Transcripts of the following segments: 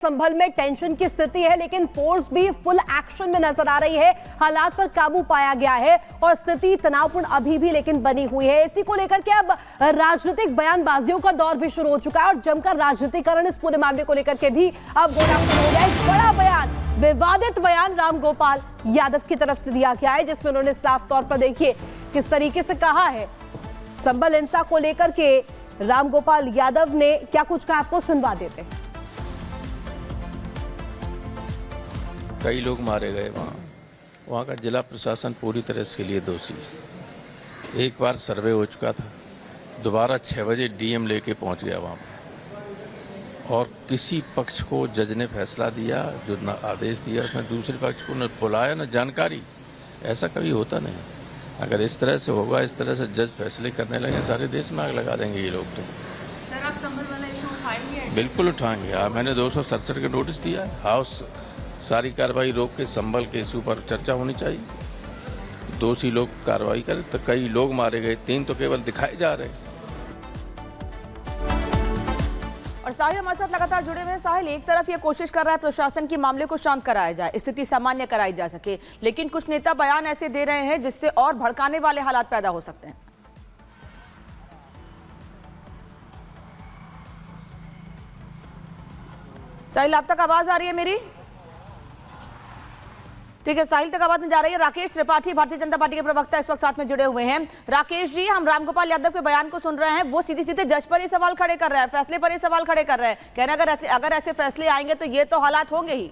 संभल में टेंशन की स्थिति है, लेकिन फोर्स भी फुल एक्शन में नजर आ रही है। हालात पर काबू पाया गया है और स्थिति तनावपूर्ण अभी भी लेकिन बनी हुई है। इसी को लेकर के अब राजनीतिक बयानबाजियों का दौर भी शुरू हो चुका है और जमकर राजनीतिकरण इस पूरे मामले को लेकर के भी अब होना शुरू हो गया है। बड़ा बयान, विवादित बयान रामगोपाल यादव की तरफ से दिया गया है, जिसमें उन्होंने साफ तौर पर देखिए किस तरीके से कहा है। संभल हिंसा को लेकर के रामगोपाल यादव ने क्या कुछ कहा, आपको सुनवा देते हैं। कई लोग मारे गए वहाँ का जिला प्रशासन पूरी तरह इसके लिए दोषी है। एक बार सर्वे हो चुका था, दोबारा 6 बजे डीएम लेके पहुँच गया वहाँ पर और किसी पक्ष को जज ने फैसला दिया, जो न आदेश दिया उसमें दूसरे पक्ष को न बुलाया न जानकारी। ऐसा कभी होता नहीं। अगर इस तरह से होगा, इस तरह से जज फैसले करने लगे, सारे देश में आग लगा देंगे ये लोग। तो सर, आप संभल वाला इशू उठाएंगे? बिल्कुल उठाएंगे। मैंने 267 का नोटिस दिया है। हाउस सारी कार्रवाई रोक के संभल के इशू पर चर्चा होनी चाहिए। दोषी लोग कार्रवाई करें। तो कई लोग मारे गए, 3 तो केवल दिखाए जा रहे हैं। और साहिल हमारे साथ लगातार जुड़े हुए हैं। साहिल, एक तरफ ये कोशिश कर रहा है प्रशासन की मामले को शांत कराया जाए, स्थिति सामान्य कराई जा सके, लेकिन कुछ नेता बयान ऐसे दे रहे हैं जिससे और भड़काने वाले हालात पैदा हो सकते हैं। साहिल, आप तक आवाज आ रही है मेरी? ठीक है, साहिल तक आवाज नहीं जा रही है। राकेश त्रिपाठी, भारतीय जनता पार्टी के प्रवक्ता, इस वक्त साथ में जुड़े हुए हैं। राकेश जी, हम रामगोपाल यादव के बयान को सुन रहे हैं। वो सीधे सीधे जज पर ही सवाल खड़े कर रहे हैं, फैसले पर ही सवाल खड़े कर रहे हैं। कह रहे हैं अगर ऐसे फैसले आएंगे तो ये तो हालात होंगे ही।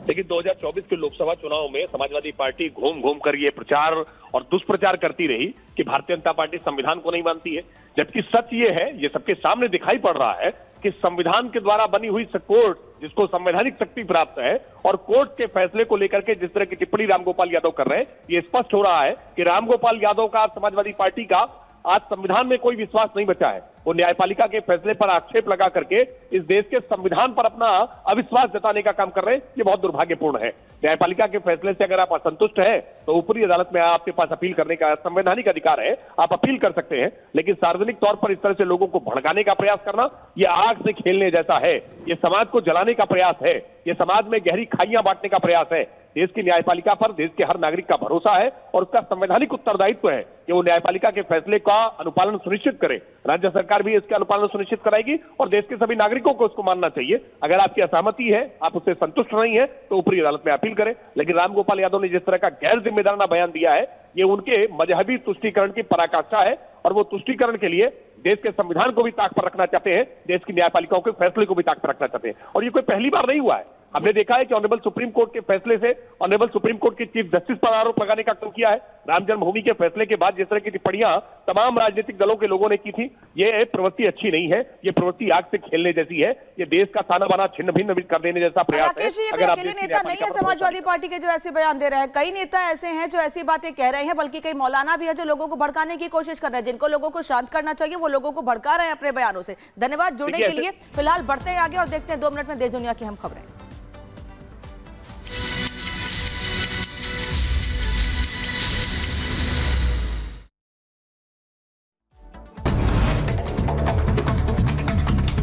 लेकिन 2024 के लोकसभा चुनाव में समाजवादी पार्टी घूम घूम कर ये प्रचार और दुष्प्रचार करती रही कि भारतीय जनता पार्टी संविधान को नहीं मानती है, जबकि सच ये है, ये सबके सामने दिखाई पड़ रहा है कि संविधान के द्वारा बनी हुई कोर्ट, जिसको संवैधानिक शक्ति प्राप्त है, और कोर्ट के फैसले को लेकर के जिस तरह की टिप्पणी रामगोपाल यादव कर रहे हैं, ये स्पष्ट हो रहा है कि रामगोपाल यादव का, समाजवादी पार्टी का आज संविधान में कोई विश्वास नहीं बचा है। वो न्यायपालिका के फैसले पर आक्षेप लगा करके इस देश के संविधान पर अपना अविश्वास जताने का काम कर रहे हैं। ये बहुत दुर्भाग्यपूर्ण है। न्यायपालिका के फैसले से अगर आप असंतुष्ट हैं तो ऊपरी अदालत में आपके पास अपील करने का संवैधानिक अधिकार है, आप अपील कर सकते हैं। लेकिन सार्वजनिक तौर पर इस तरह से लोगों को भड़काने का प्रयास करना, ये आग से खेलने जैसा है। ये समाज को जलाने का प्रयास है। ये समाज में गहरी खाइयां बांटने का प्रयास है। देश की न्यायपालिका पर देश के हर नागरिक का भरोसा है और उसका संवैधानिक उत्तरदायित्व है कि वो न्यायपालिका के फैसले का अनुपालन सुनिश्चित करे। राज्य सरकार भी इसका अनुपालन सुनिश्चित कराएगी और देश के सभी नागरिकों को उसको मानना चाहिए। अगर आपकी असहमति है, आप उससे संतुष्ट नहीं है, तो ऊपरी अदालत में अपील करें। लेकिन रामगोपाल यादव ने जिस तरह का गैर जिम्मेदाराना बयान दिया है, ये उनके मजहबी तुष्टीकरण की पराकाष्ठा है और वो तुष्टीकरण के लिए देश के संविधान को भी ताक पर रखना चाहते हैं, देश की न्यायपालिकाओं के फैसले को भी ताक पर रखना चाहते हैं। और ये कोई पहली बार नहीं हुआ है। हमने देखा है कि ऑनरेबल सुप्रीम कोर्ट के फैसले से ऑनरेबल सुप्रीम कोर्ट के चीफ जस्टिस पर आरोप लगाने का काम किया है। राम जन्मभूमि के फैसले के बाद जिस तरह की टिप्पणियां तमाम राजनीतिक दलों के लोगों ने की थी, ये प्रवृत्ति अच्छी नहीं है। ये प्रवृत्ति आग से खेलने जैसी है। ये देश का ताना बाना छिन्न भिन्न कर देने जैसा प्रयास है। अगर अकेले नेता नहीं है समाजवादी पार्टी के जो ऐसे बयान दे रहे हैं, कई नेता ऐसे हैं जो ऐसी बातें कह रहे हैं, बल्कि कई मौलाना भी है जो लोगों को भड़काने की कोशिश कर रहे हैं। जिनको लोगों को शांत करना चाहिए वो लोगों को भड़का रहे हैं अपने बयानों से। धन्यवाद जुड़ने के लिए। फिलहाल बढ़ते हैं आगे और देखते हैं 2 मिनट में देश दुनिया की हम खबरें।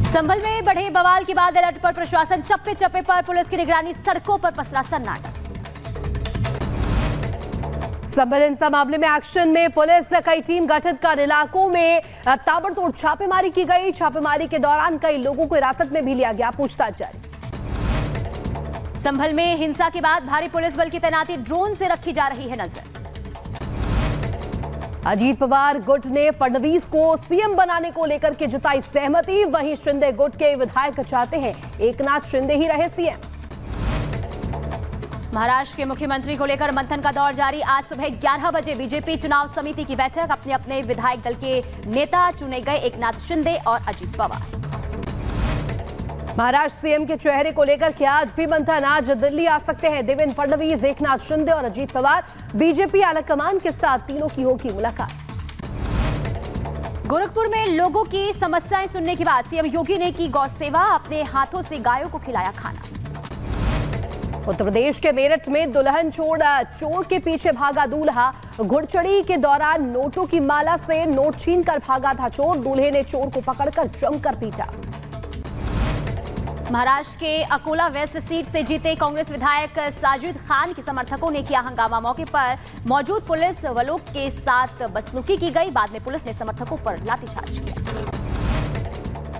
संभल में बढ़े बवाल के बाद अलर्ट पर प्रशासन, चप्पे चप्पे पर पुलिस की निगरानी, सड़कों पर पसरा सन्नाटा। संभल हिंसा मामले में एक्शन में पुलिस, कई टीम गठित कर इलाकों में ताबड़तोड़ छापेमारी की गई। छापेमारी के दौरान कई लोगों को हिरासत में भी लिया गया, पूछताछ जारी। संभल में हिंसा के बाद भारी पुलिस बल की तैनाती, ड्रोन से रखी जा रही है नजर। अजीत पवार गुट ने फडणवीस को सीएम बनाने को लेकर के जताई सहमति। वहीं शिंदे गुट के विधायक चाहते हैं एकनाथ शिंदे ही रहे सीएम। महाराष्ट्र के मुख्यमंत्री को लेकर मंथन का दौर जारी। आज सुबह 11 बजे बीजेपी चुनाव समिति की बैठक, अपने अपने विधायक दल के नेता चुने गए, एकनाथ शिंदे और अजीत पवार। महाराष्ट्र सीएम के चेहरे को लेकर के आज भी मंथन। आज दिल्ली आ सकते हैं देवेंद्र फडणवीस, एकनाथ शिंदे और अजीत पवार। बीजेपी आलाकमान के साथ तीनों की होगी मुलाकात। गोरखपुर में लोगों की समस्याएं सुनने के बाद सीएम योगी ने की गौ सेवा, अपने हाथों से गायों को खिलाया खाना। उत्तर प्रदेश के मेरठ में दुल्हन छोड़ चोर के पीछे भागा दूल्हा। घुड़चढ़ी के दौरान नोटों की माला से नोट छीनकर भागा था चोर। दूल्हे ने चोर को पकड़कर जमकर पीटा। महाराष्ट्र के अकोला वेस्ट सीट से जीते कांग्रेस विधायक साजिद खान के समर्थकों ने किया हंगामा। मौके पर मौजूद पुलिस वालों के साथ बसलूकी की गई। बाद में पुलिस ने समर्थकों पर लाठीचार्ज किया।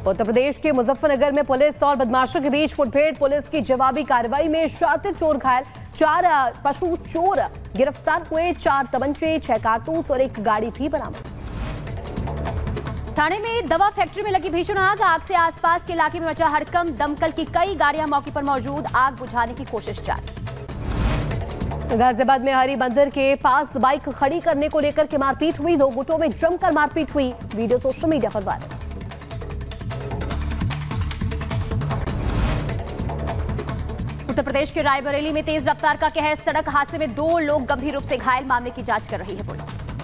उत्तर प्रदेश के मुजफ्फरनगर में पुलिस और बदमाशों के बीच मुठभेड़। पुलिस की जवाबी कार्रवाई में शातिर चोर घायल, 4 पशु चोर गिरफ्तार हुए। 4 तमंचे, 6 कारतूस और 1 गाड़ी भी बरामद। ठाणे में दवा फैक्ट्री में लगी भीषण आग। आग से आसपास के इलाके में मचा हड़कंप। दमकल की कई गाड़ियां मौके पर मौजूद। आग बुझाने की कोशिश जारी। गाजियाबाद में हरी बंदर के पास बाइक खड़ी करने को लेकर के मारपीट हुई। 2 गुटों में जमकर मारपीट हुई। वीडियो सोशल मीडिया पर वायरल। उत्तर प्रदेश के रायबरेली में तेज रफ्तार का कहर। सड़क हादसे में 2 लोग गंभीर रूप से घायल। मामले की जांच कर रही है पुलिस।